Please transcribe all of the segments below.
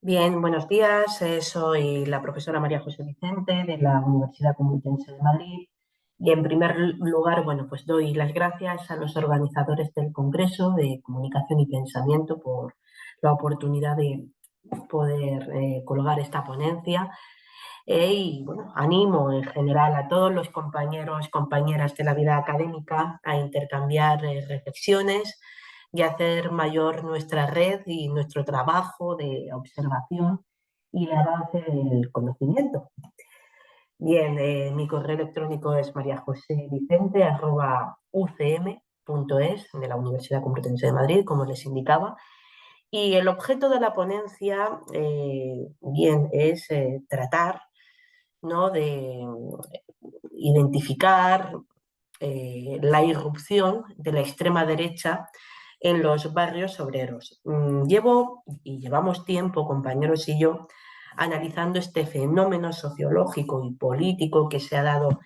Bien, buenos días. Soy la profesora María José Vicente de la Universidad Complutense de Madrid y en primer lugar, bueno, pues doy las gracias a los organizadores del Congreso de Comunicación y Pensamiento por la oportunidad de poder colgar esta ponencia. Y bueno, animo en general a todos los compañeros, compañeras de la vida académica a intercambiar reflexiones y hacer mayor nuestra red y nuestro trabajo de observación y de avance del conocimiento. Bien, mi correo electrónico es mariajosevicente@ucm.es, de la Universidad Complutense de Madrid, como les indicaba. Y el objeto de la ponencia, bien, es tratar, ¿no?, de identificar la irrupción de la extrema derecha en los barrios obreros. Llevamos tiempo, compañeros y yo, analizando este fenómeno sociológico y político que se ha dado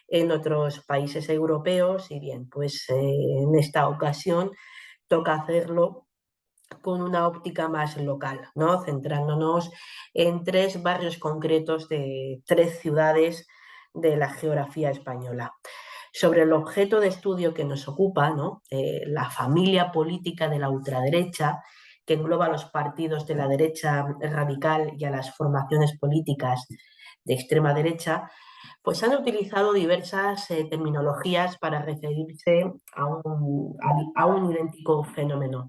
en otros países europeos y bien, pues en esta ocasión toca hacerlo con una óptica más local, ¿no?, centrándonos en tres barrios concretos de tres ciudades de la geografía española. Sobre el objeto de estudio que nos ocupa, ¿no?, la familia política de la ultraderecha, que engloba a los partidos de la derecha radical y a las formaciones políticas de extrema derecha, pues han utilizado diversas terminologías para referirse a un idéntico fenómeno.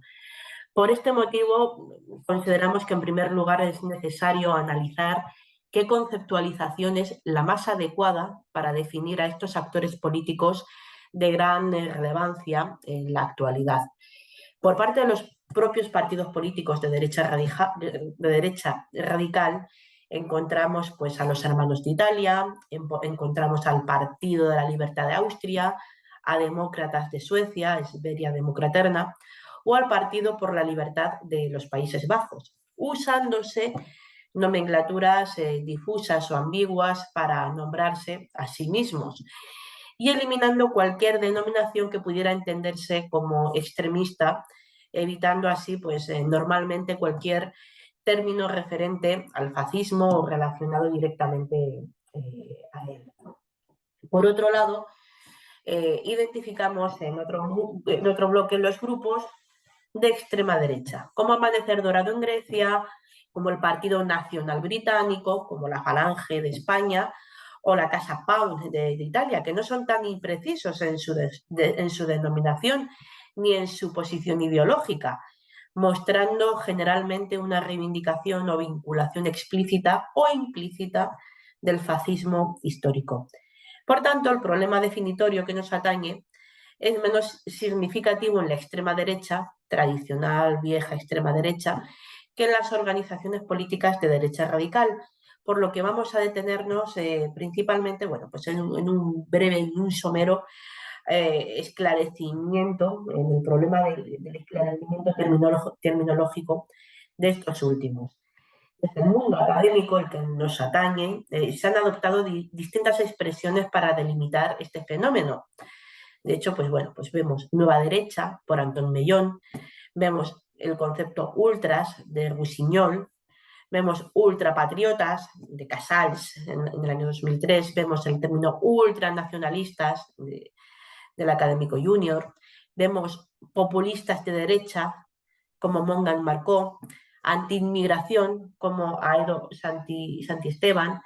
Por este motivo, consideramos que en primer lugar es necesario analizar qué conceptualización es la más adecuada para definir a estos actores políticos de gran relevancia en la actualidad. Por parte de los propios partidos políticos de derecha radical, encontramos pues, a los Hermanos de Italia, encontramos al Partido de la Libertad de Austria, a Demócratas de Suecia, Esberia Democraterna, o al Partido por la Libertad de los Países Bajos, usándose nomenclaturas difusas o ambiguas para nombrarse a sí mismos y eliminando cualquier denominación que pudiera entenderse como extremista, evitando así pues, normalmente cualquier término referente al fascismo o relacionado directamente a él. Por otro lado, identificamos en otro bloque los grupos de extrema derecha, como Amanecer Dorado en Grecia, como el Partido Nacional Británico, como la Falange de España o la Casa Pound de Italia, que no son tan imprecisos en su denominación ni en su posición ideológica, mostrando generalmente una reivindicación o vinculación explícita o implícita del fascismo histórico. Por tanto, el problema definitorio que nos atañe es menos significativo en la extrema derecha, tradicional, vieja extrema derecha, que en las organizaciones políticas de derecha radical, por lo que vamos a detenernos principalmente, bueno, pues en un breve y un somero esclarecimiento, en el problema del esclarecimiento terminológico de estos últimos. Desde el mundo académico, el que nos atañe, se han adoptado distintas expresiones para delimitar este fenómeno. De hecho, pues bueno, pues vemos Nueva Derecha por Antón Mellón, vemos el concepto ultras de Rusiñol, vemos ultrapatriotas de Casals en el año 2003, vemos el término ultranacionalistas del académico Junior, vemos populistas de derecha como Mongan Marcó, anti-inmigración como Aedo Santi Esteban,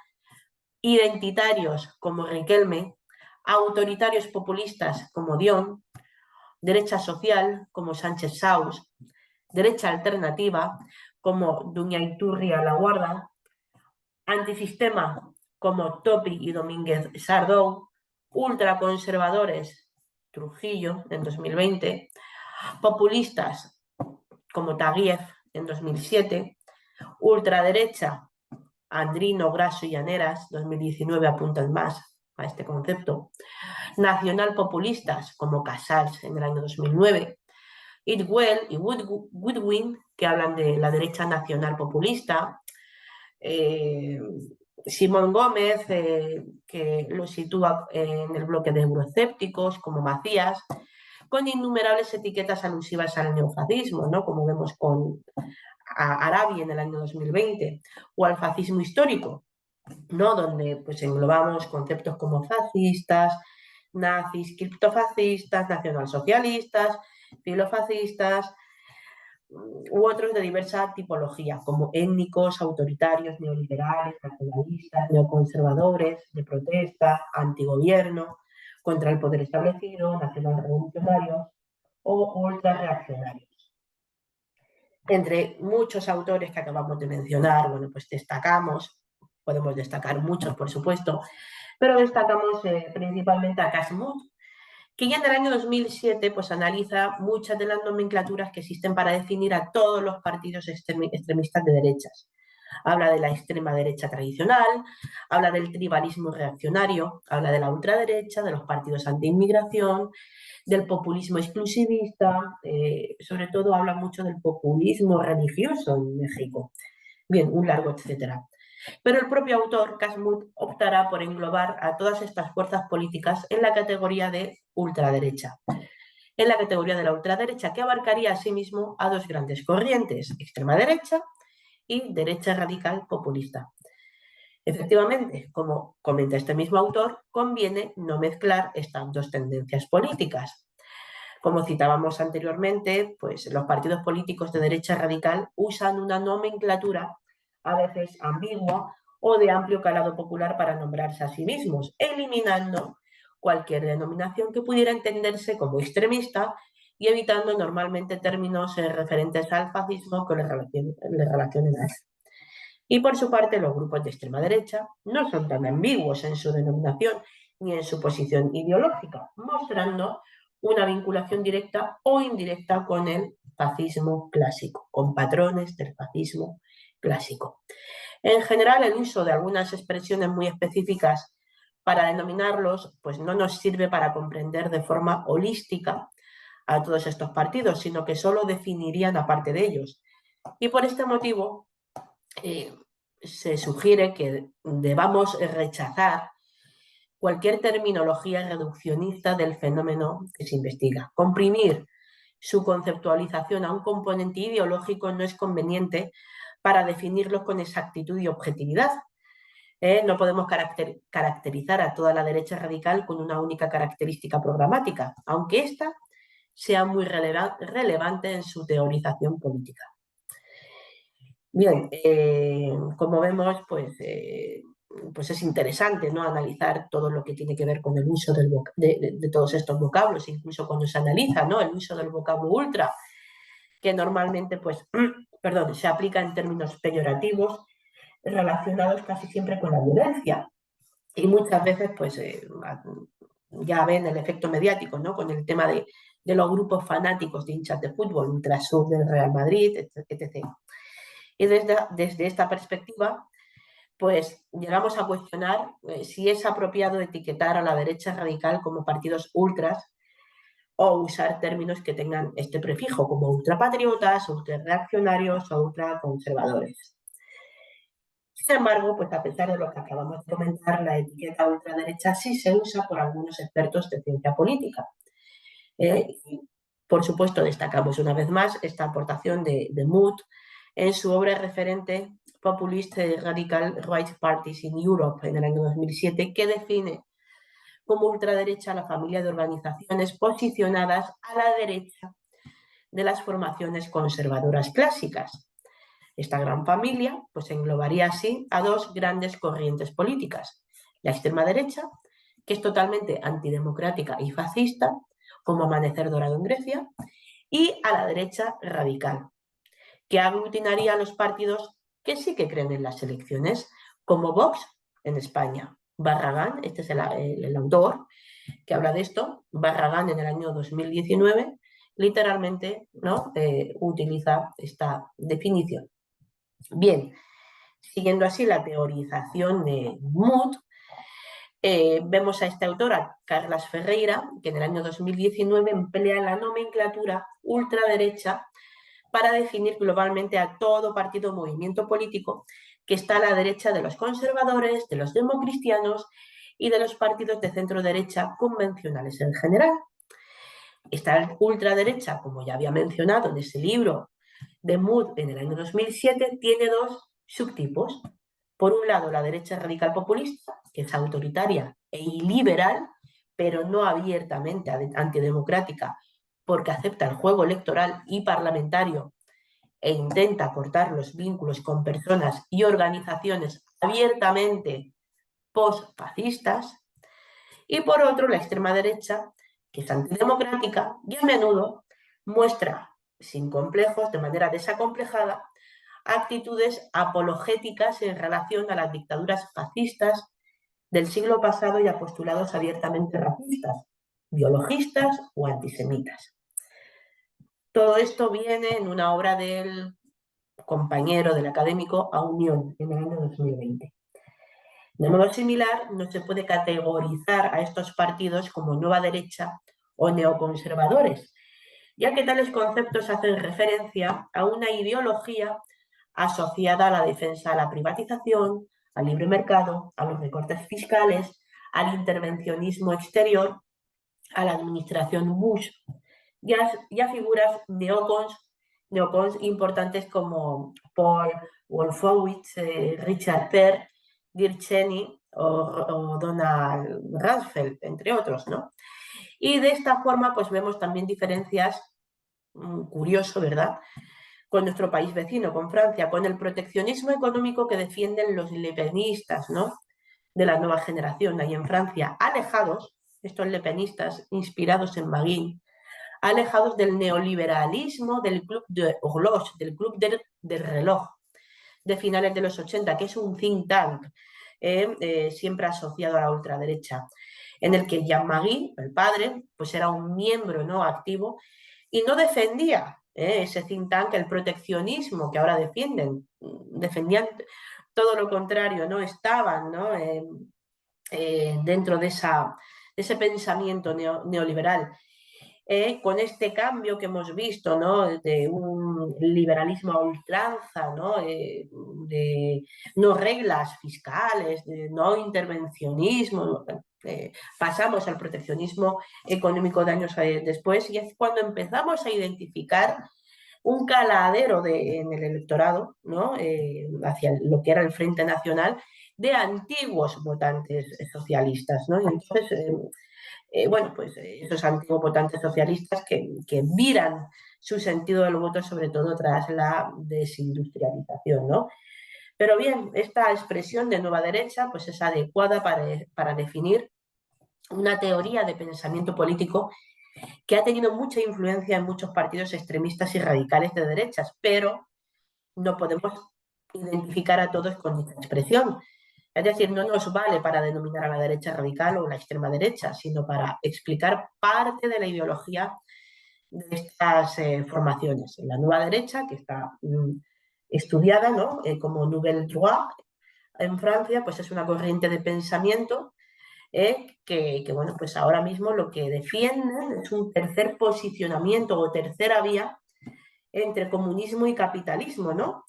identitarios como Riquelme, autoritarios populistas como Dion, derecha social como Sánchez Saus, derecha alternativa como Duña Iturria La Guarda, antisistema como Topi y Domínguez Sardou, ultraconservadores Trujillo en 2020, populistas como Taguieff en 2007, ultraderecha Andrino, Grasso y Llaneras, 2019 apuntan más a este concepto, nacionalpopulistas como Casals en el año 2009, Idwell y Goodwin, que hablan de la derecha nacional populista, Simón Gómez, que lo sitúa en el bloque de euroescépticos, como Macías, con innumerables etiquetas alusivas al neofascismo, ¿no?, como vemos con a Arabi en el año 2020, o al fascismo histórico, ¿no? Donde pues englobamos conceptos como fascistas, nazis, criptofascistas, nacionalsocialistas, filofascistas u otros de diversa tipología, como étnicos, autoritarios, neoliberales, nacionalistas, neoconservadores, de protesta, antigobierno, contra el poder establecido, nacional-revolucionarios o ultrarreaccionarios. Entre muchos autores que acabamos de mencionar, bueno, pues podemos destacar muchos, por supuesto, pero destacamos principalmente a Casmut, que ya en el año 2007 pues, analiza muchas de las nomenclaturas que existen para definir a todos los partidos extremistas de derechas. Habla de la extrema derecha tradicional, habla del tribalismo reaccionario, habla de la ultraderecha, de los partidos anti-inmigración, del populismo exclusivista, sobre todo habla mucho del populismo religioso en México. Bien, un largo etcétera. Pero el propio autor, Casmut, optará por englobar a todas estas fuerzas políticas en la categoría de ultraderecha. En la categoría de la ultraderecha, que abarcaría asimismo a dos grandes corrientes, extrema derecha y derecha radical populista. Efectivamente, como comenta este mismo autor, conviene no mezclar estas dos tendencias políticas. Como citábamos anteriormente, pues los partidos políticos de derecha radical usan una nomenclatura a veces ambigua o de amplio calado popular para nombrarse a sí mismos, eliminando cualquier denominación que pudiera entenderse como extremista y evitando normalmente términos referentes al fascismo que les relacionen a eso. Y por su parte, los grupos de extrema derecha no son tan ambiguos en su denominación ni en su posición ideológica, mostrando una vinculación directa o indirecta con el fascismo clásico, con patrones del fascismo clásico. En general, el uso de algunas expresiones muy específicas para denominarlos, pues no nos sirve para comprender de forma holística a todos estos partidos, sino que solo definirían a parte de ellos. Y por este motivo, se sugiere que debamos rechazar cualquier terminología reduccionista del fenómeno que se investiga. Comprimir su conceptualización a un componente ideológico no es conveniente para definirlos con exactitud y objetividad. No podemos caracterizar a toda la derecha radical con una única característica programática, aunque ésta sea muy relevante en su teorización política. Bien, como vemos, pues es interesante, ¿no?, analizar todo lo que tiene que ver con el uso de todos estos vocablos, incluso cuando se analiza, ¿no?, el uso del vocablo ultra, que normalmente pues, se aplica en términos peyorativos relacionados casi siempre con la violencia. Y muchas veces pues ya ven el efecto mediático, ¿no?, con el tema de los grupos fanáticos de hinchas de fútbol, ultrasur del Real Madrid, etc. Y desde esta perspectiva, pues llegamos a cuestionar si es apropiado etiquetar a la derecha radical como partidos ultras o usar términos que tengan este prefijo, como ultrapatriotas, ultrarreaccionarios o ultraconservadores. Sin embargo, pues a pesar de lo que acabamos de comentar, la etiqueta ultraderecha sí se usa por algunos expertos de ciencia política. Por supuesto, destacamos una vez más esta aportación de Mood en su obra referente Populist Radical Right Parties in Europe en el año 2007, que define como ultraderecha la familia de organizaciones posicionadas a la derecha de las formaciones conservadoras clásicas. Esta gran familia pues englobaría así a dos grandes corrientes políticas: la extrema derecha, que es totalmente antidemocrática y fascista, como Amanecer Dorado en Grecia, y a la derecha radical, que aglutinaría a los partidos que sí que creen en las elecciones, como Vox en España. Barragán, este es el autor que habla de esto, Barragán en el año 2019 literalmente, ¿no?, utiliza esta definición. Bien, siguiendo así la teorización de Mood, vemos a esta autora, Carlas Ferreira, que en el año 2019 emplea la nomenclatura ultraderecha para definir globalmente a todo partido o movimiento político que está a la derecha de los conservadores, de los democristianos y de los partidos de centro-derecha convencionales en general. Esta ultraderecha, como ya había mencionado en ese libro de Mood en el año 2007, tiene dos subtipos. Por un lado, la derecha radical populista, que es autoritaria e iliberal, pero no abiertamente antidemocrática, porque acepta el juego electoral y parlamentario e intenta cortar los vínculos con personas y organizaciones abiertamente post-fascistas. Y por otro, la extrema derecha, que es antidemocrática y a menudo muestra, sin complejos, de manera desacomplejada, actitudes apologéticas en relación a las dictaduras fascistas del siglo pasado y a postulados abiertamente racistas, biologistas o antisemitas. Todo esto viene en una obra del compañero, del académico Aunión, en el año 2020. De modo similar, no se puede categorizar a estos partidos como nueva derecha o neoconservadores, ya que tales conceptos hacen referencia a una ideología asociada a la defensa de la privatización, al libre mercado, a los recortes fiscales, al intervencionismo exterior, a la administración Bush y a figuras neocons importantes como Paul Wolfowitz, Richard Perry, Dick Cheney o Donald Rumsfeld, entre otros, ¿no? Y de esta forma, pues vemos también diferencias, curioso, ¿verdad?, con nuestro país vecino, con Francia, con el proteccionismo económico que defienden los lepenistas, ¿no?, de la nueva generación, ahí en Francia, alejados, estos lepenistas inspirados en Maguin, alejados del neoliberalismo del Club de Horloge, del Club del Reloj, de finales de los 80, que es un think tank siempre asociado a la ultraderecha, en el que Jean Maguin, el padre, pues era un miembro, ¿no?, activo y no defendía ese think tank el proteccionismo que ahora defienden, defendían todo lo contrario, ¿no? Estaban, ¿no?, dentro de ese pensamiento neoliberal. Con este cambio que hemos visto, ¿no?, de un liberalismo a ultranza, ¿no?, de no reglas fiscales, de no intervencionismo, pasamos al proteccionismo económico de años después, y es cuando empezamos a identificar un caladero en el electorado, ¿no?, hacia lo que era el Frente Nacional, de antiguos votantes socialistas, ¿no? Y entonces, bueno, pues esos antiguos votantes socialistas que viran su sentido del voto, sobre todo tras la desindustrialización, ¿no? Pero bien, esta expresión de nueva derecha pues es adecuada para definir una teoría de pensamiento político que ha tenido mucha influencia en muchos partidos extremistas y radicales de derechas, pero no podemos identificar a todos con esta expresión. Es decir, no nos vale para denominar a la derecha radical o la extrema derecha, sino para explicar parte de la ideología de estas formaciones. La nueva derecha, que está estudiada, ¿no?, como Nouvelle Droite en Francia, pues es una corriente de pensamiento bueno, pues ahora mismo lo que defienden es un tercer posicionamiento o tercera vía entre comunismo y capitalismo, ¿no?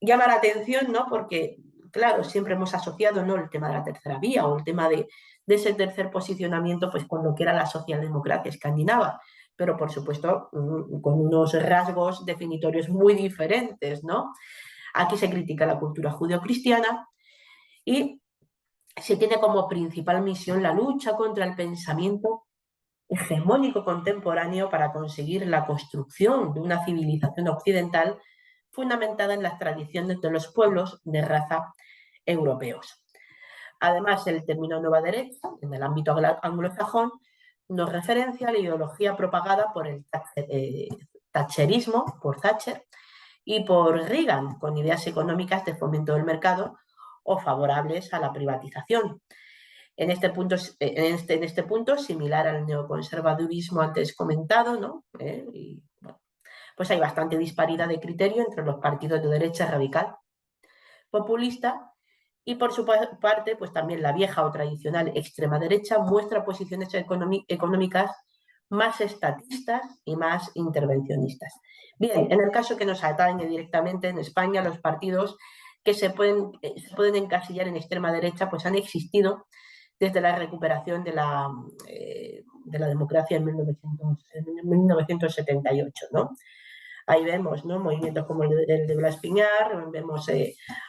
Llama la atención, ¿no?, porque, claro, siempre hemos asociado, ¿no?, el tema de la tercera vía o el tema de ese tercer posicionamiento pues con lo que era la socialdemocracia escandinava, pero por supuesto con unos rasgos definitorios muy diferentes, ¿no? Aquí se critica la cultura judeocristiana y se tiene como principal misión la lucha contra el pensamiento hegemónico contemporáneo para conseguir la construcción de una civilización occidental fundamentada en las tradiciones de los pueblos de raza europeos. Además, el término nueva derecha, en el ámbito anglosajón, nos referencia a la ideología propagada por el thatcherismo, por Thatcher, y por Reagan, con ideas económicas de fomento del mercado o favorables a la privatización. En este punto, similar al neoconservadurismo antes comentado, ¿no? Y, bueno, pues hay bastante disparidad de criterio entre los partidos de derecha radical populista y, por su parte, pues también la vieja o tradicional extrema derecha muestra posiciones económicas más estatistas y más intervencionistas. Bien, en el caso que nos atañe directamente en España, los partidos que se pueden encasillar en extrema derecha pues han existido desde la recuperación de la democracia en 1978, ¿no? Ahí vemos, ¿no?, movimientos como el de Blas Piñar, vemos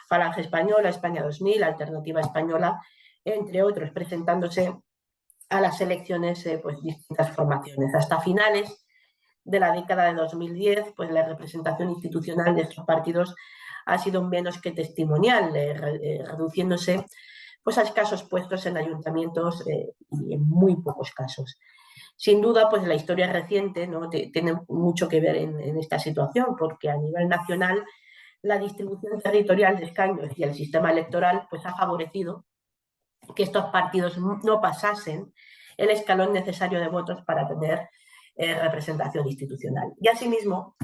Falange Española, España 2000, Alternativa Española, entre otros, presentándose a las elecciones pues distintas formaciones. Hasta finales de la década de 2010, pues la representación institucional de estos partidos ha sido menos que testimonial, reduciéndose pues a escasos puestos en ayuntamientos y en muy pocos casos. Sin duda, pues la historia reciente, ¿no?, tiene mucho que ver en esta situación, porque a nivel nacional la distribución territorial de escaños y el sistema electoral pues ha favorecido que estos partidos no pasasen el escalón necesario de votos para tener representación institucional. Y asimismo,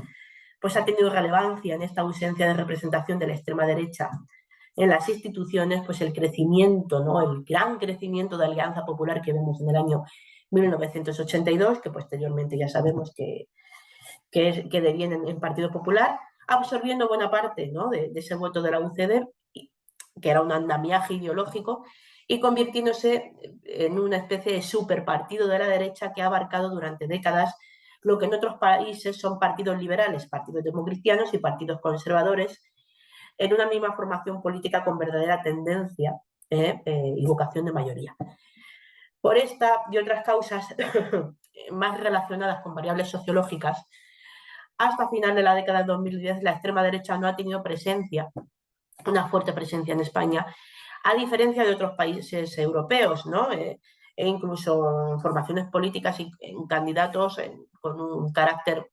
pues ha tenido relevancia en esta ausencia de representación de la extrema derecha en las instituciones, pues el crecimiento, ¿no?, el gran crecimiento de Alianza Popular que vemos en el año 1982, que posteriormente ya sabemos que deviene en Partido Popular, absorbiendo buena parte, ¿no?, de ese voto de la UCD, que era un andamiaje ideológico, y convirtiéndose en una especie de superpartido de la derecha que ha abarcado durante décadas lo que en otros países son partidos liberales, partidos democristianos y partidos conservadores, en una misma formación política con verdadera tendencia y vocación de mayoría. Por esta y otras causas más relacionadas con variables sociológicas, hasta final de la década de 2010 la extrema derecha no ha tenido presencia, una fuerte presencia en España, a diferencia de otros países europeos, ¿no? E incluso en formaciones políticas y en candidatos con un carácter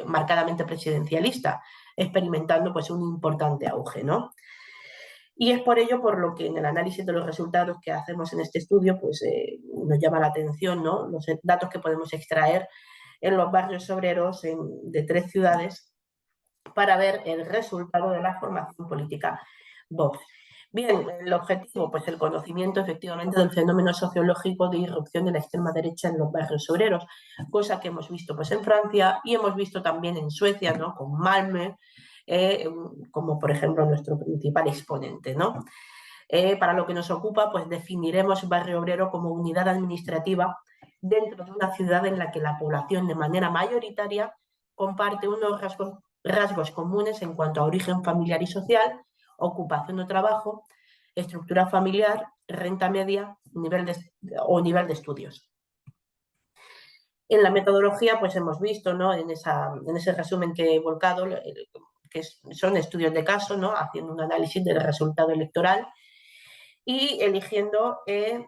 marcadamente presidencialista, experimentando pues un importante auge, ¿no? Y es por ello por lo que en el análisis de los resultados que hacemos en este estudio pues nos llama la atención, ¿no?, los datos que podemos extraer en los barrios obreros de 3 ciudades para ver el resultado de la formación política Vox. Bien, el objetivo, pues el conocimiento efectivamente del fenómeno sociológico de irrupción de la extrema derecha en los barrios obreros, cosa que hemos visto pues en Francia y hemos visto también en Suecia, ¿no?, con Malmö, como por ejemplo nuestro principal exponente, ¿no? Para lo que nos ocupa, pues definiremos barrio obrero como unidad administrativa dentro de una ciudad en la que la población de manera mayoritaria comparte unos rasgos comunes en cuanto a origen familiar y social, ocupación o trabajo, estructura familiar, renta media nivel de estudios. En la metodología, pues hemos visto, ¿no?, en ese resumen que he volcado, que son estudios de caso, ¿no?, haciendo un análisis del resultado electoral y eligiendo el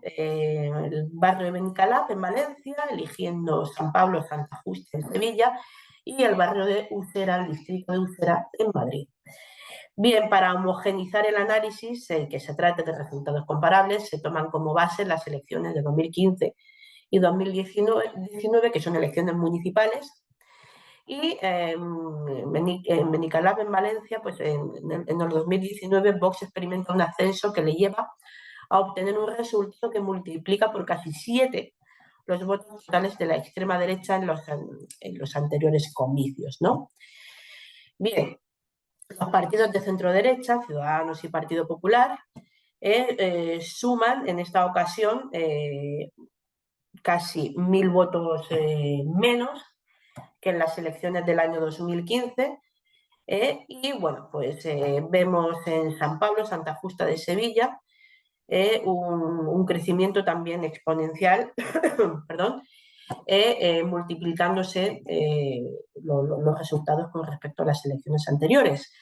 barrio de Benicalap en Valencia, eligiendo San Pablo, Santa Justa en Sevilla y el barrio de Usera, el distrito de Usera en Madrid. Bien, para homogenizar el análisis, que se trate de resultados comparables, se toman como base las elecciones de 2015 y 2019, que son elecciones municipales, y en Benicalap, en Valencia, pues en el 2019 Vox experimenta un ascenso que le lleva a obtener un resultado que multiplica por casi 7 los votos totales de la extrema derecha en los anteriores comicios, ¿no? Bien, los partidos de centro-derecha, Ciudadanos y Partido Popular, suman en esta ocasión casi 1000 votos menos que en las elecciones del año 2015. Y bueno, pues vemos en San Pablo, Santa Justa de Sevilla, un crecimiento también exponencial, perdón, multiplicándose los resultados con respecto a las elecciones anteriores,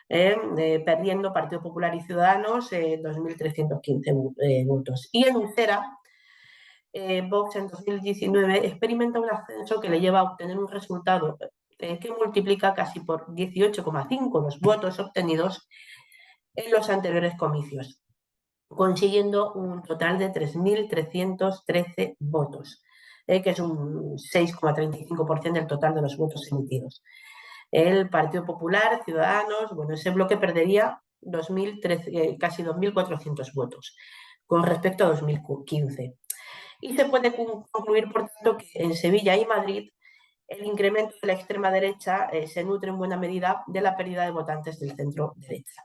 perdiendo Partido Popular y Ciudadanos 2.315 votos. Y en Usera, Vox en 2019 experimenta un ascenso que le lleva a obtener un resultado que multiplica casi por 18,5 los votos obtenidos en los anteriores comicios, consiguiendo un total de 3.313 votos, que es un 6,35% del total de los votos emitidos. El Partido Popular, Ciudadanos, bueno, ese bloque perdería casi 2.400 votos con respecto a 2015. Y se puede concluir, por tanto, que en Sevilla y Madrid el incremento de la extrema derecha se nutre en buena medida de la pérdida de votantes del centro derecha.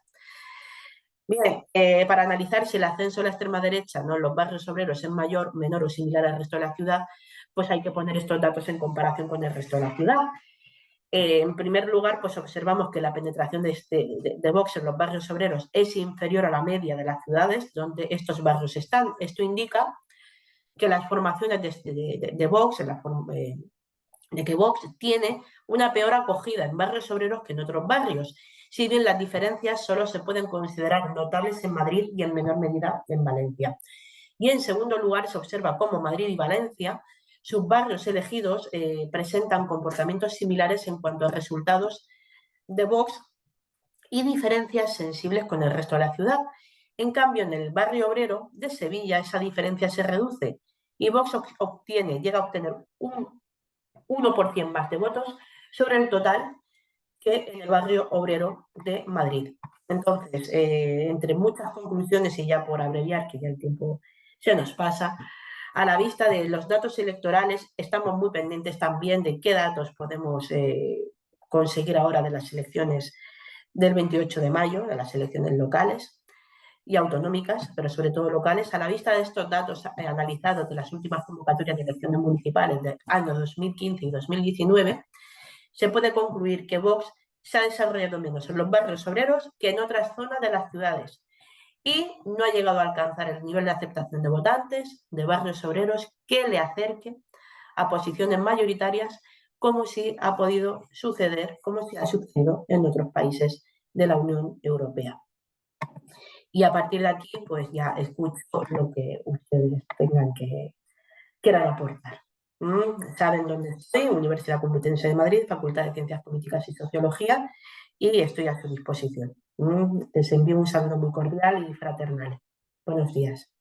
Bien, para analizar si el ascenso de la extrema derecha, ¿no?, en los barrios obreros es mayor, menor o similar al resto de la ciudad, pues hay que poner estos datos en comparación con el resto de la ciudad. En primer lugar, pues observamos que la penetración de Vox en los barrios obreros es inferior a la media de las ciudades donde estos barrios están. Esto indica que las formaciones de Vox, de que Vox tiene una peor acogida en barrios obreros que en otros barrios, si bien las diferencias solo se pueden considerar notables en Madrid y en menor medida en Valencia. Y en segundo lugar, se observa cómo Madrid y Valencia, sus barrios elegidos, presentan comportamientos similares en cuanto a resultados de Vox y diferencias sensibles con el resto de la ciudad. En cambio, en el barrio obrero de Sevilla esa diferencia se reduce y Vox llega a obtener un 1% más de votos sobre el total que en el barrio obrero de Madrid. Entonces, entre muchas conclusiones, y ya por abreviar, que ya el tiempo se nos pasa, a la vista de los datos electorales, estamos muy pendientes también de qué datos podemos conseguir ahora de las elecciones del 28 de mayo, de las elecciones locales y autonómicas, pero sobre todo locales. A la vista de estos datos analizados de las últimas convocatorias de elecciones municipales del año 2015 y 2019, se puede concluir que Vox se ha desarrollado menos en los barrios obreros que en otras zonas de las ciudades y no ha llegado a alcanzar el nivel de aceptación de votantes de barrios obreros que le acerque a posiciones mayoritarias como si ha podido suceder, como si ha sucedido en otros países de la Unión Europea. Y a partir de aquí, pues ya escucho lo que ustedes tengan que quieran aportar. Saben dónde estoy, Universidad Complutense de Madrid, Facultad de Ciencias Políticas y Sociología, y estoy a su disposición. Les envío un saludo muy cordial y fraternal. Buenos días.